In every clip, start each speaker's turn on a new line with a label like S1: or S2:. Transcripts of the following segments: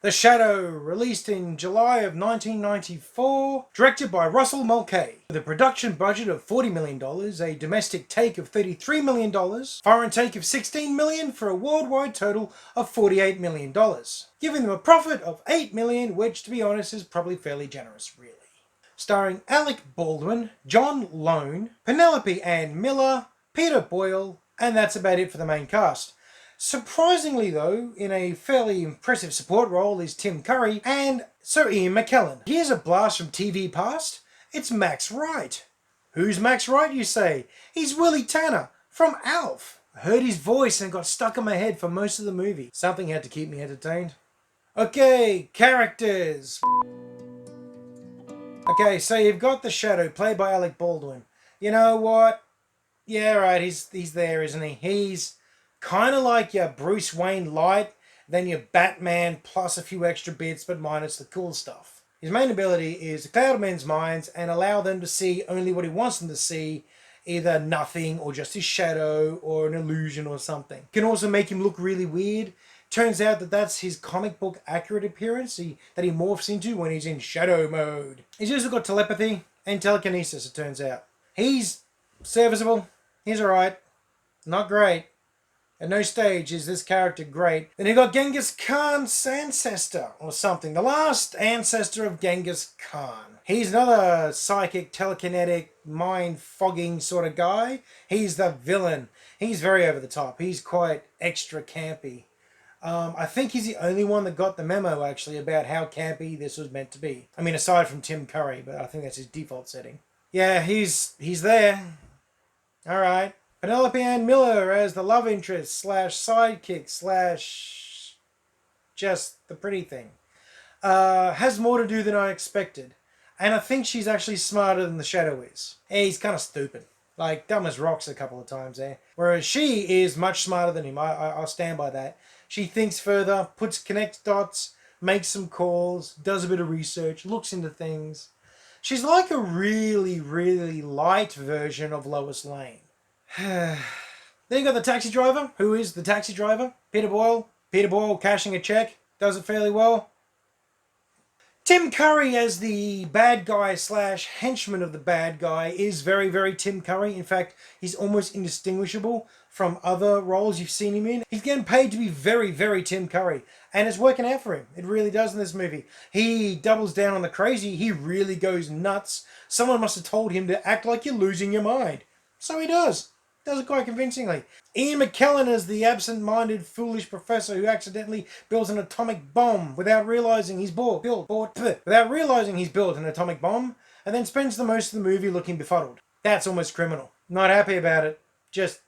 S1: The Shadow, released in July of 1994, directed by Russell Mulcahy, with a production budget of $40 million, a domestic take of $33 million, foreign take of $16 million for a worldwide total of $48 million, giving them a profit of $8 million, which to be honest is probably fairly generous, really. Starring Alec Baldwin, John Lone, Penelope Ann Miller, Peter Boyle, and that's about it for the main cast. Surprisingly though, in a fairly impressive support role is Tim Curry and Sir Ian McKellen. Here's a blast from TV past. It's Max Wright. Who's Max Wright, you say? He's Willie Tanner from Alf. I heard his voice and it got stuck in my head for most of the movie. Something had to keep me entertained. Okay, characters. Okay, so you've got the Shadow, played by Alec Baldwin. You know what? Yeah, right, he's there, isn't he? He's kind of like your Bruce Wayne light, then your Batman plus a few extra bits, but minus the cool stuff. His main ability is to cloud men's minds and allow them to see only what he wants them to see, either nothing or just his shadow or an illusion or something. Can also make him look really weird. Turns out that that's his comic book accurate appearance that he morphs into when he's in shadow mode. He's also got telepathy and telekinesis, it turns out. He's serviceable. He's alright. Not great. At no stage is this character great. Then you got Ghengis Khan's ancestor or something. The last ancestor of Ghengis Khan. He's another psychic, telekinetic, mind-fogging sort of guy. He's the villain. He's very over the top. He's quite extra campy. I think he's the only one that got the memo, actually, about how campy this was meant to be. I mean, aside from Tim Curry, but I think that's his default setting. Yeah, he's there. Alright. Penelope Ann Miller as the love interest / sidekick / just the pretty thing. Has more to do than I expected. And I think she's actually smarter than the Shadow is. He's kind of stupid. Like, dumb as rocks a couple of times there. Whereas she is much smarter than him. I'll stand by that. She thinks further, connects dots, makes some calls, does a bit of research, looks into things. She's like a really, really light version of Lois Lane. Then you got the taxi driver. Who is the taxi driver? Peter Boyle. Peter Boyle cashing a check. Does it fairly well. Tim Curry as the bad guy / henchman of the bad guy is very, very Tim Curry. In fact, he's almost indistinguishable from other roles you've seen him in. He's getting paid to be very, very Tim Curry. And it's working out for him. It really does in this movie. He doubles down on the crazy. He really goes nuts. Someone must have told him to act like you're losing your mind. So he does. Does it quite convincingly. Ian McKellen as the absent-minded, foolish professor who accidentally builds an atomic bomb without realizing he's built an atomic bomb, and then spends the most of the movie looking befuddled. That's almost criminal. Not happy about it. Just,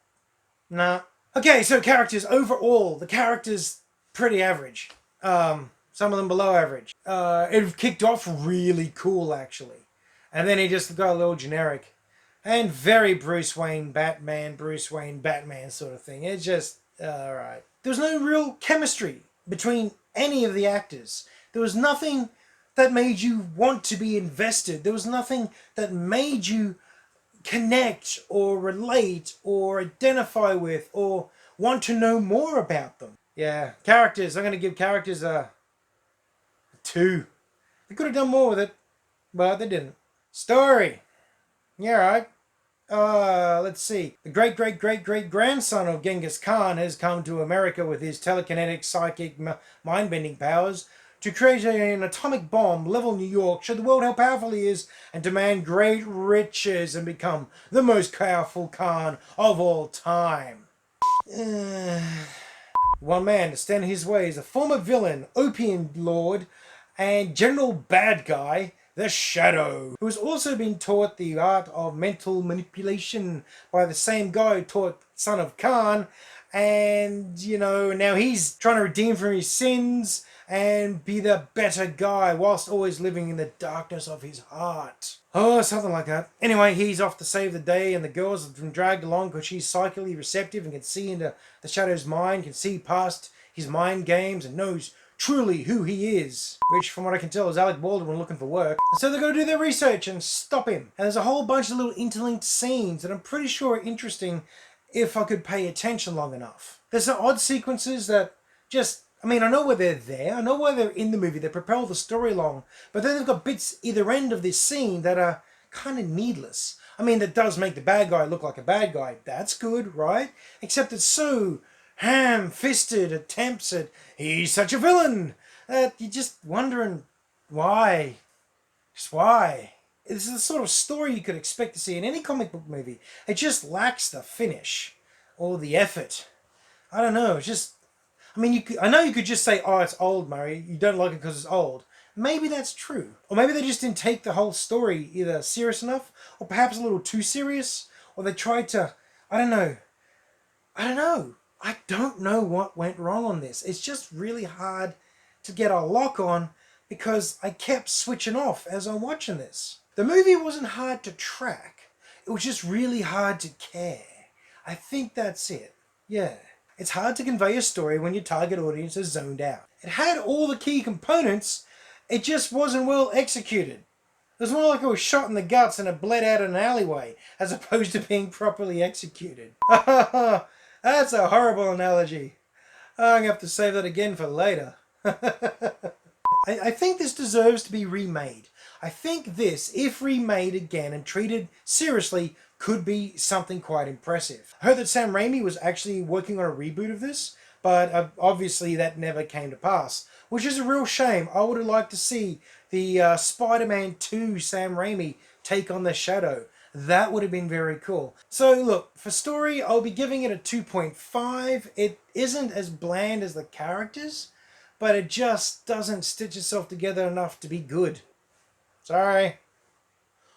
S1: nah. Okay, so characters. Overall, the characters pretty average. Some of them below average. It kicked off really cool, actually. And then he just got a little generic. And very Bruce Wayne, Batman sort of thing. It's just, alright. There was no real chemistry between any of the actors. There was nothing that made you want to be invested. There was nothing that made you connect or relate or identify with or want to know more about them. Yeah, characters. I'm going to give characters a 2. They could have done more with it, but they didn't. Story. Yeah, right. Let's see. The great-great-great-great-grandson of Ghengis Khan has come to America with his telekinetic, psychic, mind-bending powers to create an atomic bomb, level New York, show the world how powerful he is, and demand great riches and become the most powerful Khan of all time. One man to stand in his way is a former villain, opium lord, and general bad guy, the Shadow, who has also been taught the art of mental manipulation by the same guy who taught Son of Khan. And, you know, now he's trying to redeem from his sins and be the better guy whilst always living in the darkness of his heart. Oh, something like that. Anyway, he's off to save the day, and the girls have been dragged along because she's psychically receptive and can see into the Shadow's mind, can see past his mind games, and knows truly who he is, which from what I can tell is Alec Baldwin looking for work. And so they've got to do their research and stop him. And there's a whole bunch of little interlinked scenes that I'm pretty sure are interesting if I could pay attention long enough. There's some odd sequences that just I mean, I know why they're there. I know why they're in the movie. They propel the story along. But then they've got bits either end of this scene that are kind of needless. I mean, that does make the bad guy look like a bad guy. That's good, right? Except it's so ham-fisted attempts at, he's such a villain, that you're just wondering why. Just why? This is the sort of story you could expect to see in any comic book movie. It just lacks the finish or the effort. I don't know. It's just, I mean, I know you could just say, oh, it's old, Murray. You don't like it because it's old. Maybe that's true. Or maybe they just didn't take the whole story either serious enough, or perhaps a little too serious, or they tried to, I don't know. I don't know what went wrong on this. It's just really hard to get a lock on because I kept switching off as I'm watching this. The movie wasn't hard to track. It was just really hard to care. I think that's it. Yeah. It's hard to convey a story when your target audience is zoned out. It had all the key components, it just wasn't well executed. It was more like it was shot in the guts and it bled out in an alleyway, as opposed to being properly executed. That's a horrible analogy. I'm going to have to save that again for later. I think this deserves to be remade. I think this, if remade again and treated seriously, could be something quite impressive. I heard that Sam Raimi was actually working on a reboot of this, but obviously that never came to pass, which is a real shame. I would have liked to see the Spider-Man 2 Sam Raimi take on the Shadow. That would have been very cool. So look, for story, I'll be giving it a 2.5. It isn't as bland as the characters, but it just doesn't stitch itself together enough to be good. Sorry.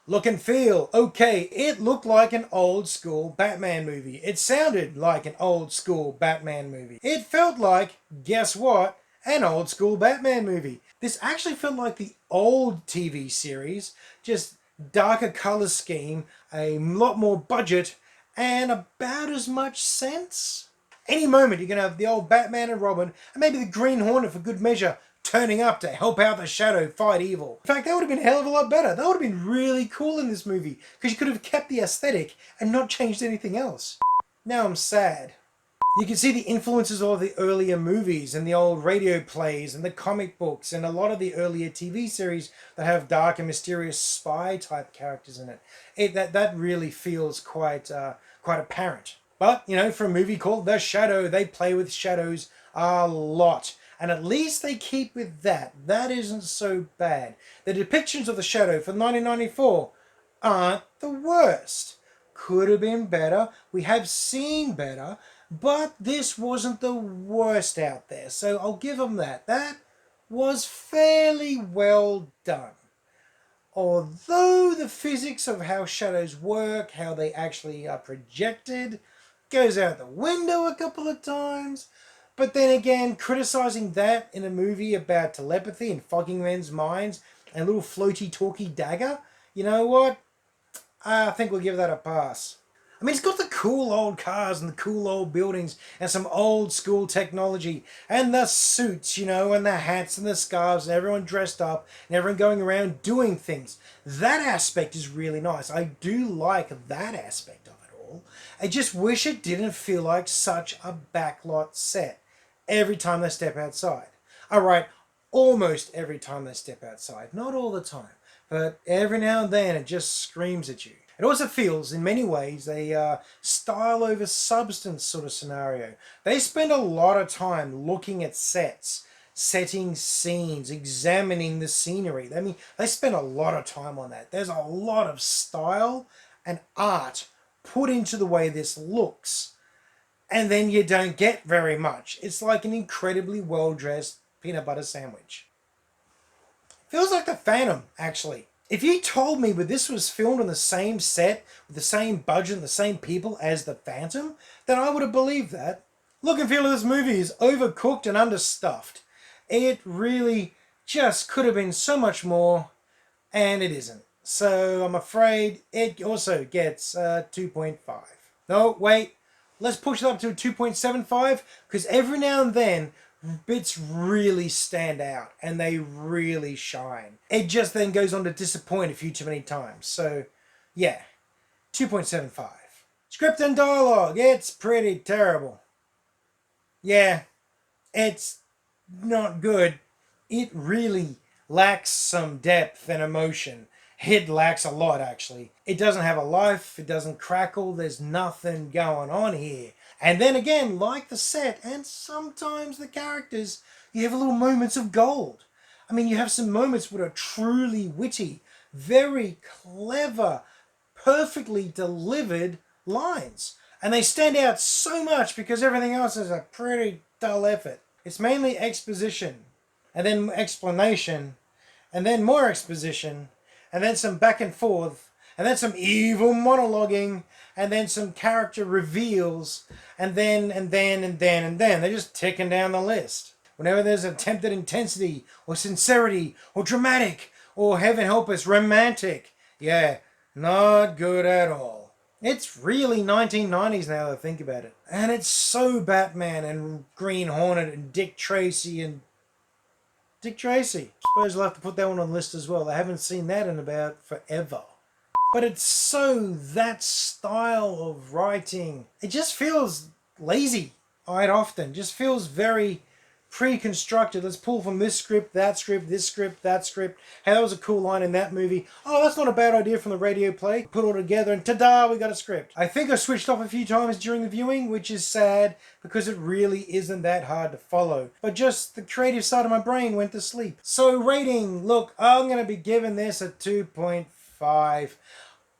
S1: Look and feel. Okay, it looked like an old school Batman movie. It sounded like an old school Batman movie. It felt like, guess what? An old school Batman movie. This actually felt like the old TV series, just darker color scheme, a lot more budget, and about as much sense. Any moment you're going to have the old Batman and Robin, and maybe the Green Hornet for good measure, turning up to help out the Shadow fight evil. In fact, that would have been a hell of a lot better. That would have been really cool in this movie, because you could have kept the aesthetic and not changed anything else. Now I'm sad. You can see the influences of the earlier movies and the old radio plays and the comic books and a lot of the earlier TV series that have dark and mysterious spy type characters in it. That really feels quite apparent. But, you know, for a movie called The Shadow, they play with shadows a lot. And at least they keep with that. That isn't so bad. The depictions of the Shadow for 1994 aren't the worst. Could have been better. We have seen better. But this wasn't the worst out there. So I'll give them that. That was fairly well done. Although the physics of how shadows work, how they actually are projected, goes out the window a couple of times. But then again, criticizing that in a movie about telepathy and fogging men's minds and a little floaty talky dagger, you know what? I think we'll give that a pass. I mean, it's got the cool old cars and the cool old buildings and some old school technology and the suits, you know, and the hats and the scarves and everyone dressed up and everyone going around doing things. That aspect is really nice. I do like that aspect of it all. I just wish it didn't feel like such a backlot set every time they step outside. Alright, almost every time they step outside. Not all the time, but every now and then it just screams at you. It also feels, in many ways, a style over substance sort of scenario. They spend a lot of time looking at sets, setting scenes, examining the scenery. I mean, they spend a lot of time on that. There's a lot of style and art put into the way this looks. And then you don't get very much. It's like an incredibly well-dressed peanut butter sandwich. Feels like The Phantom, actually. If you told me that this was filmed on the same set, with the same budget and the same people as The Phantom, then I would have believed that. Look and feel of this movie is overcooked and understuffed. It really just could have been so much more, and it isn't. So I'm afraid it also gets 2.5. No, wait. Let's push it up to a 2.75, because every now and then bits really stand out and they really shine. It just then goes on to disappoint a few too many times. So yeah, 2.75. Script and dialogue, it's pretty terrible. Yeah, it's not good. It really lacks some depth and emotion. It lacks a lot, actually. It doesn't have a life, it doesn't crackle, there's nothing going on here. And then again, like the set and sometimes the characters, you have little moments of gold. I mean, you have some moments that are truly witty, very clever, perfectly delivered lines. And they stand out so much because everything else is a pretty dull effort. It's mainly exposition, and then explanation, and then more exposition, and then some back and forth, and then some evil monologuing, and then some character reveals, and then. They're just ticking down the list. Whenever there's attempted intensity, or sincerity, or dramatic, or heaven help us, romantic, yeah, not good at all. It's really 1990s now that I think about it. And it's so Batman and Green Hornet and Dick Tracy. I suppose I'll have to put that one on the list as well. I haven't seen that in about forever. But it's so that style of writing. It just feels lazy quite often. Just feels very pre-constructed. Let's pull from this script, that script, this script, that script. Hey, that was a cool line in that movie. Oh, that's not a bad idea from the radio play. Put it all together and ta-da, we got a script. I think I switched off a few times during the viewing, which is sad because it really isn't that hard to follow. But just the creative side of my brain went to sleep. So rating, look, I'm going to be giving this a 2.5.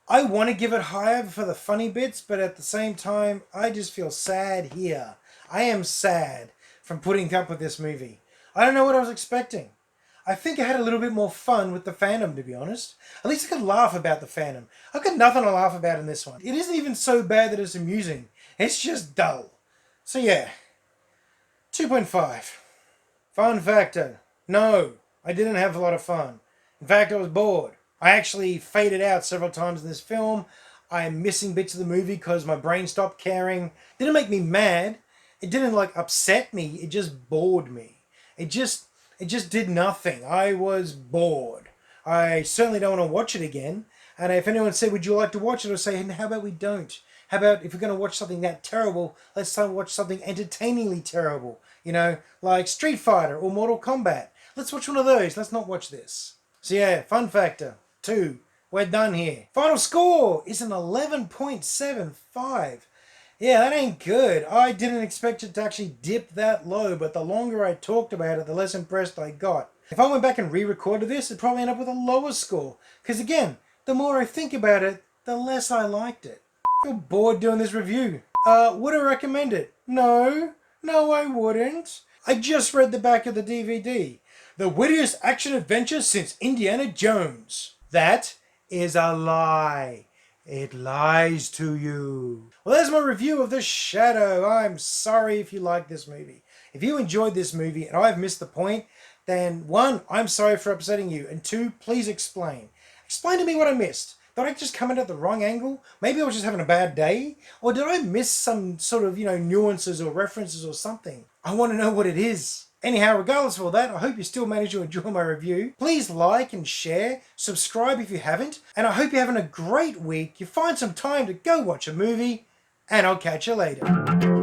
S1: I want to give it higher for the funny bits, but at the same time, I just feel sad here. I am sad from putting up with this movie. I don't know what I was expecting. I think I had a little bit more fun with the Phantom, to be honest. At least I could laugh about the Phantom. I've got nothing to laugh about in this one. It isn't even so bad that it's amusing. It's just dull. So yeah, 2.5. Fun factor. No, I didn't have a lot of fun. In fact, I was bored. I actually faded out several times in this film. I'm missing bits of the movie because my brain stopped caring. Didn't make me mad. It didn't upset me. It just bored me. It just did nothing. I was bored. I certainly don't want to watch it again. And if anyone said, would you like to watch it? I'd say, how about we don't? How about if we're going to watch something that terrible, let's watch something entertainingly terrible. You know, like Street Fighter or Mortal Kombat. Let's watch one of those. Let's not watch this. So yeah, fun factor. 2. We're done here. Final score is an 11.75. Yeah, that ain't good. I didn't expect it to actually dip that low, but the longer I talked about it, the less impressed I got. If I went back and re-recorded this, it'd probably end up with a lower score. Because again, the more I think about it, the less I liked it. I feel bored doing this review. Would I recommend it? No, I wouldn't. I just read the back of the DVD. The wittiest action adventure since Indiana Jones. That is a lie. It lies to you. Well, there's my review of The Shadow. I'm sorry if you like this movie. If you enjoyed this movie and I've missed the point, then 1, I'm sorry for upsetting you. And 2, please explain. Explain to me what I missed. Did I just come in at the wrong angle? Maybe I was just having a bad day? Or did I miss some sort of, nuances or references or something? I want to know what it is. Anyhow, regardless of all that, I hope you still managed to enjoy my review. Please like and share, subscribe if you haven't, and I hope you're having a great week. You find some time to go watch a movie, and I'll catch you later.